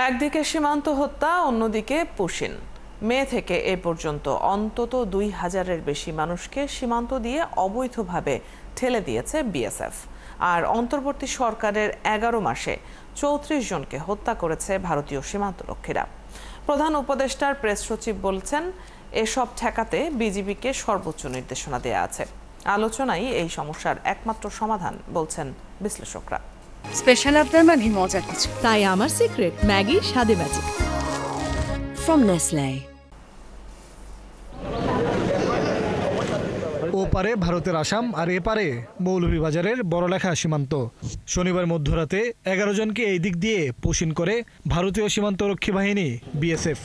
একদিকে সীমান্ত হত্যা, অন্যদিকে পুশিন। মে থেকে এ পর্যন্ত অন্তত ২,০০০-এর বেশি মানুষকে সীমান্ত দিয়ে অবৈধভাবে ঠেলে দিয়েছে বিএসএফ। আর অন্তর্বর্তী সরকারের ১১ মাসে ৩৪ জনকে হত্যা করেছে ভারতীয় সীমান্তরক্ষীরা। প্রধান উপদেষ্টার প্রেস সচিব বলছেন, এসব ঠেকাতে বিজিবিকে সর্বোচ্চ নির্দেশনা দেয়া আছে। আলোচনাই এই সমস্যার একমাত্র সমাধান বলছেন বিশ্লেষকরা। স্পেশাল আবদার মানে মজার কিছু, তাই আমার সিক্রেট ম্যাগি স্বাদে ম্যাজিক ফ্রম নেসলে। ও পারে ভারতের আসাম আর এ পারে মৌলভীবাজারের বড়লেখা সীমান্ত। শনিবার মধ্যরাতে ১১ জনকে এই দিক দিয়ে পুশিন করে ভারতীয় সীমান্তরক্ষী বাহিনী বিএসএফ।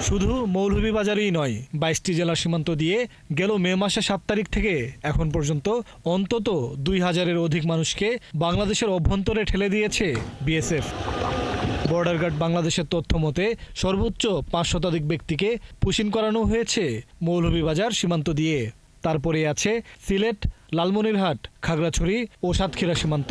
শুধু মৌলভীবাজারই নয়, ২২টি জেলার সীমান্ত দিয়ে গেল মে মাসে ৭ তারিখ থেকে এখন পর্যন্ত অন্তত ২,০০০-এর অধিক মানুষকে বাংলাদেশের অভ্যন্তরে ঠেলে দিয়েছে বিএসএফ। বর্ডার গার্ড বাংলাদেশের তথ্য মতে সর্বোচ্চ ৫ শতাধিক ব্যক্তিকে পুশিন করানো হয়েছে মৌলভীবাজার সীমান্ত দিয়ে। তারপরে আছে সিলেট, লালমনিরহাট, খাগড়াছড়ি ও সাতক্ষীরা সীমান্ত।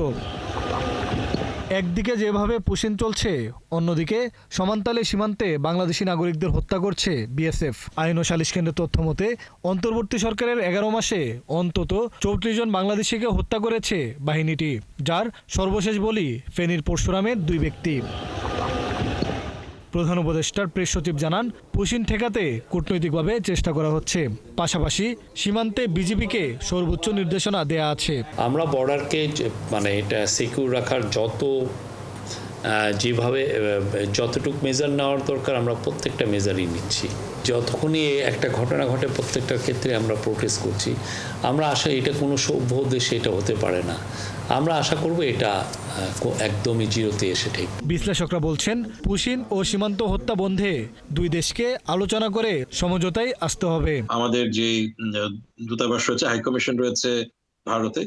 একদিকে যেভাবে পুশিন চলছে, অন্যদিকে সমান্তালে সীমান্তে বাংলাদেশি নাগরিকদের হত্যা করছে বিএসএফ। আইন ও সালিশ কেন্দ্রের তথ্য মতে অন্তর্বর্তী সরকারের ১১ মাসে অন্তত ৩৪ জন বাংলাদেশিকে হত্যা করেছে বাহিনীটি, যার সর্বশেষ বলি ফেনীর পরশুরামের ২ ব্যক্তি। প্রধান উপদেষ্টার প্রেস সচিব জানান, পুশিন ঠেকাতে কূটনৈতিকভাবে চেষ্টা করা হচ্ছে, পাশাপাশি সীমান্তে বিজিবিকে সর্বোচ্চ নির্দেশনা দেয়া আছে। আমরা বর্ডারকে এটা সিকিউর রাখার যেভাবে যতটুকু মেজার নেওয়ার দরকার আমরা প্রত্যেকটা মেজারই নিচ্ছি। যতক্ষণই একটা ঘটনা ঘটে প্রত্যেকটার ক্ষেত্রে আমরা প্রোটেস্ট করছি। আমরা আশা এটা কোনো সভ্য দেশে এটা হতে পারে না। আমরা আশা করব এটা একদমই জিরোতে এসে ঠিক। বিশ্লেষকরা বলছেন, পুশিন ও সীমান্ত হত্যা বন্ধে দুই দেশকে আলোচনা করে সমঝোতায় আসতে হবে। আমাদের যে দূতাবাস রয়েছে, হাইকমিশন রয়েছে ভারতে,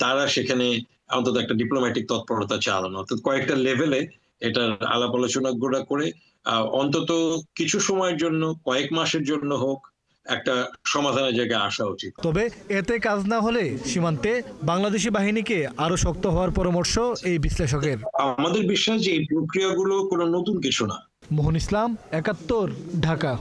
তারা সেখানে অন্তত একটা ডিপ্লোম্যাটিক তৎপরতা চালানো, অর্থাৎ কয়েকটা লেভেলে এটার আলাপ আলোচনা করে অন্তত কিছু সময়ের জন্য, কয়েক মাসের জন্য হোক, একটা সমাধানের জায়গায় আসা উচিত। তবে এতে কাজ না হলে সীমান্তে বাংলাদেশি বাহিনীকে আরো শক্ত হওয়ার পরামর্শ এই বিশ্লেষকের। আমাদের বিশ্বাস যে এই প্রক্রিয়াগুলো কোনো নতুন কিছু না। মোহন ইসলাম, ৭১, ঢাকা।